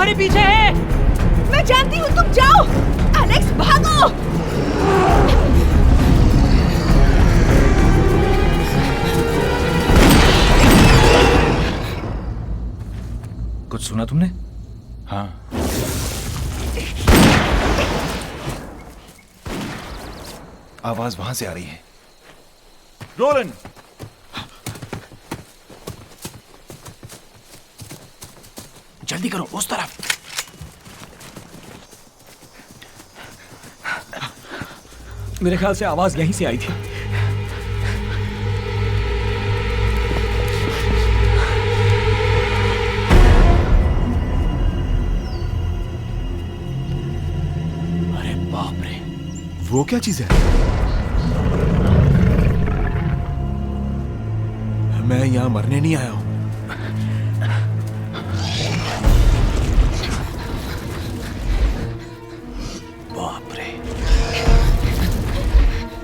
तुम्हारे पीछे है। मैं जानती हूँ, तुम जाओ। एलेक्स भागो। कुछ सुना तुमने? हाँ, आवाज वहां से आ रही है। रोलन, जल्दी करो, उस तरफ। मेरे ख्याल से आवाज यहीं से आई थी। अरे बाप रे, वो क्या चीज है? मैं यहां मरने नहीं आया हूं। बाप रे,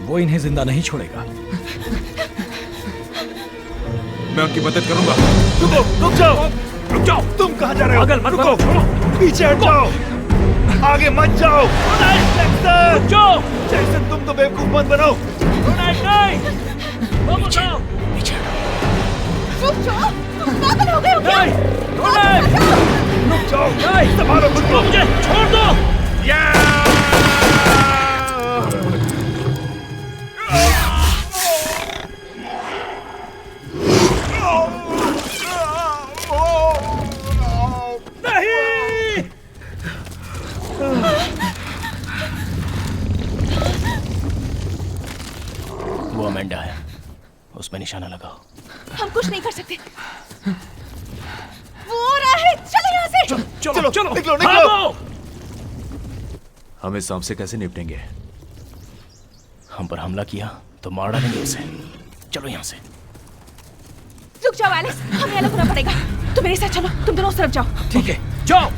वो इन्हें जिंदा नहीं छोड़ेगा। मैं उनकी मदद करूंगा। रुको, रुक जाओ। रुक जाओ। तुम कहाँ जा रहे हो? पागल मत रुको, बनो। पीछे हट जाओ। आगे मत जाओ। जैक्सन, जाओ। जैक्सन, तुम तो बेवकूफ मत बनो। पीछे पीछे। रुक जाओ, तुम पागल हो गए हो क्या? रुक जाओ, संभालो खुद को। मुझे छोड़ दो। वो अमेंडा है, उस पे निशाना लगाओ। हम कुछ नहीं कर सकते। वो आ रहा है, चलो यहाँ से। चलो, चलो, निकलो, निकलो। हम इस सांप से कैसे निपटेंगे? हम पर हमला किया तो मार डालेंगे उसे। चलो यहाँ से। रुक जाओ एलेक्स, हमें अलग होना पड़ेगा। तुम मेरे साथ चलो, तुम दोनों उस तरफ जाओ। ठीक है, जाओ।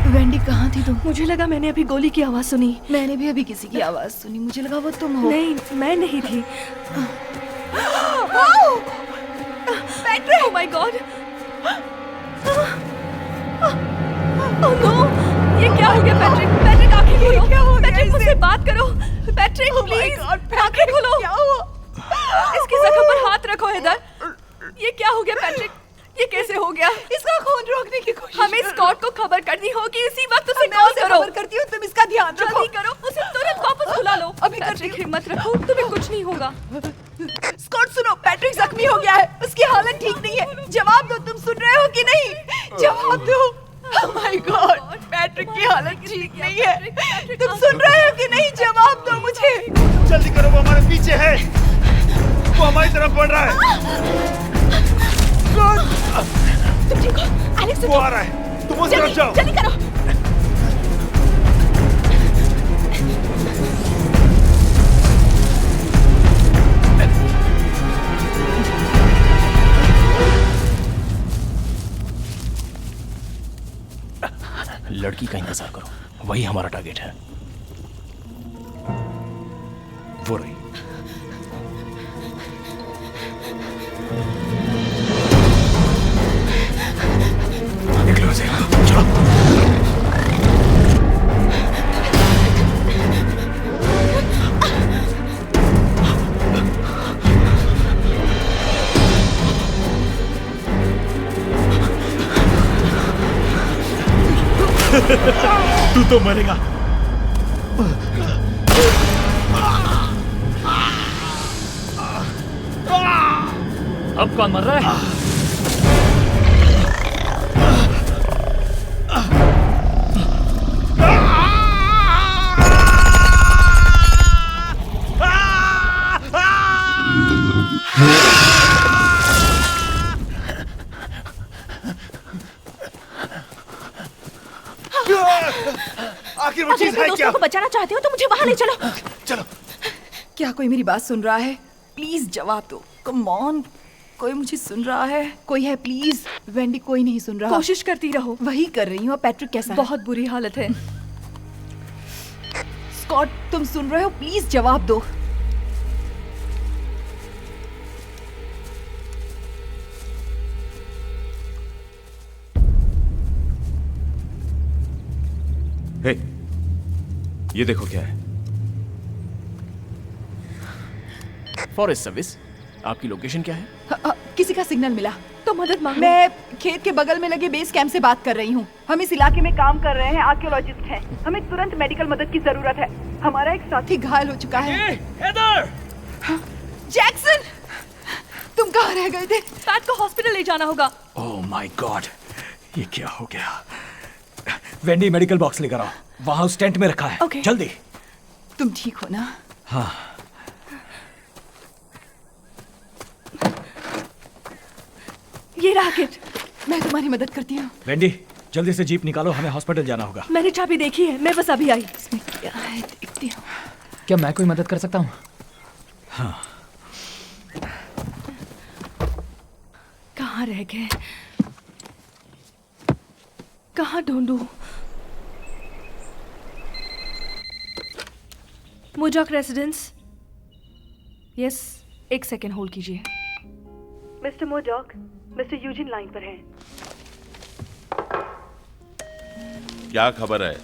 वेंडी कहाँ थी तुम? मुझे लगा मैंने अभी गोली की आवाज सुनी। मैंने भी अभी किसी की आवाज सुनी, मुझे लगा वो तुम हो। नहीं, मैं नहीं थी। Patrick! Oh my god! Oh no! ये क्या हो गया पैट्रिक? पैट्रिक आंखें खोलो। क्या हो गया पैट्रिक इसे? मुझसे बात करो। पैट्रिक प्लीज आंखें खोलो। क्या हुआ? इसकी जख्म पर हाथ रखो इधर। ये क्या हो गया पैट्रिक? ये कैसे हो गया? इसका खून रोकने की कोशिश हमें करो। स्कॉट को खबर करनी होगी, इसी वक्त उसे मैं कॉल उसे करो। खबर करती हूँ, तुम इसका ध्यान रखो। जल्दी करो, उसे तुरंत वापस बुला लो। अभी करती पैट्रिक हूँ। हिम्मत रखो, तुम्हें कुछ नहीं होगा। स्कॉट सुनो, पैट्रिक जख्मी हो गया है, उसकी हालत ठीक नहीं है। जवाब दो, तुम सुन रहे हो कि नहीं? जवाब दो। Oh my God, पैट्रिक की हालत ठीक नहीं है। तुम सुन रहे हो कि नहीं? जवाब दो मुझे। जल्दी करो, वो हमारे पीछे है। वो हमारी तरफ बढ़ रहा है। तुम ठीक हो? एलेक्स वो आ रहा है, तुम उस तरफ जाओ। जल्दी करो। लड़की का इंतजार करो, वही हमारा टारगेट है। वो रही। निकलो से, चलो। तू तो मरेगा। अब कौन मर रहा है? अपने है दोस्तों क्या? को बचाना चाहते हो तो मुझे वहां ले चलो। चलो। क्या कोई मेरी बात सुन रहा है? प्लीज जवाब दो। कम ऑन, कोई मुझे सुन रहा है? कोई है प्लीज? वेंडी, कोई नहीं सुन रहा। कोशिश करती रहो। वही कर रही हूँ। पैट्रिक कैसा है? बहुत बुरी हालत है। स्कॉट, तुम सुन रहे हो? प्लीज जवाब दो। हे, ये देखो क्या है। फॉरेस्ट सर्विस, आपकी लोकेशन क्या है? किसी का सिग्नल मिला तो मदद मांगो। मैं खेत के बगल में लगे बेस कैंप से बात कर रही हूँ। हम इस इलाके में काम कर रहे हैं, आर्कियोलॉजिस्ट हैं। हमें तुरंत मेडिकल मदद की जरूरत है। हमारा एक साथी घायल हो चुका है। हेदर! जैक्सन, तुम कहाँ रह गए थे? पैट को हॉस्पिटल ले जाना होगा। ओह माय गॉड, ये क्या हो गया? वेंडी, मेडिकल बॉक्स लेकर आओ। वहां उस टेंट में रखा है। Okay. जल्दी। तुम ठीक हो ना? हाँ। ये रैकेट। मैं तुम्हारी मदद करती हूँ। वेंडी, जल्दी से जीप निकालो, हमें हॉस्पिटल जाना होगा। मैंने चाबी देखी है, मैं बस अभी आई। इसमें क्या है देखती हूँ। क्या मैं कोई मदद कर सकता हूँ? हाँ। कहाँ रह गए? कहाँ ढूंढूं? मोजाक रेसिडेंस। यस, एक सेकेंड होल्ड कीजिए। मिस्टर मोजाक, मिस्टर यूजिन लाइन पर हैं। क्या खबर है?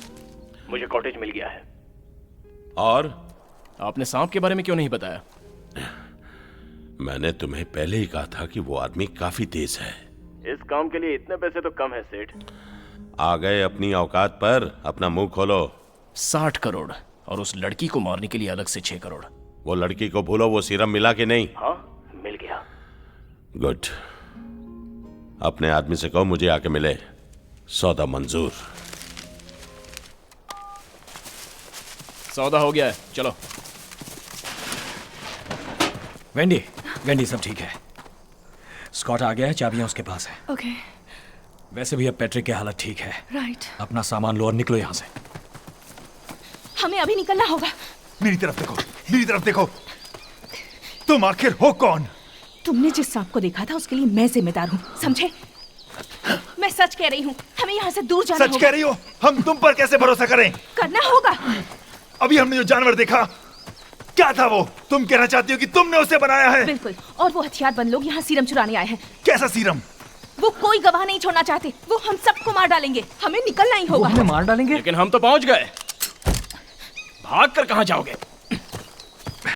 मुझे कॉटेज मिल गया है। और आपने सांप के बारे में क्यों नहीं बताया? मैंने तुम्हें पहले ही कहा था कि वो आदमी काफी तेज है। इस काम के लिए इतने पैसे तो कम है सेठ। आ गए अपनी औकात पर, अपना मुंह खोलो। 60 करोड़ और उस लड़की को मारने के लिए अलग से 6 करोड़। वो लड़की को भूलो, वो सीरम मिला कि नहीं? हाँ, मिल गया। गुड। अपने आदमी से कहो मुझे आके मिले। सौदा मंजूर। सौदा हो गया है, चलो। वेंडी, वेंडी सब ठीक है। स्कॉट आ गया है, चाबियां उसके पास है। ओके, वैसे भी अब पैट्रिक की हालत ठीक है। राइट। अपना सामान लो और निकलो यहाँ से। हमें अभी निकलना होगा। मेरी तरफ देखो, मेरी तरफ देखो। तुम आखिर हो कौन? तुमने जिस सांप को देखा था उसके लिए मैं जिम्मेदार हूँ, समझे? मैं सच कह रही हूँ, हमें यहाँ से दूर जाना सच होगा। कह रही हो? हम तुम पर कैसे भरोसा करें? करना होगा। अभी हमने जो जानवर देखा, क्या था वो? तुम कहना चाहती हो कि तुमने उसे बनाया है? बिल्कुल, और वो हथियारबंद लोग यहाँ सीरम चुराने आए हैं। कैसा सीरम? वो कोई गवाह नहीं छोड़ना चाहते। वो हम सबको मार डालेंगे। हमें निकलना ही होगा। हमें मार डालेंगे? लेकिन हम तो पहुंच गए। भाग कर कहाँ जाओगे?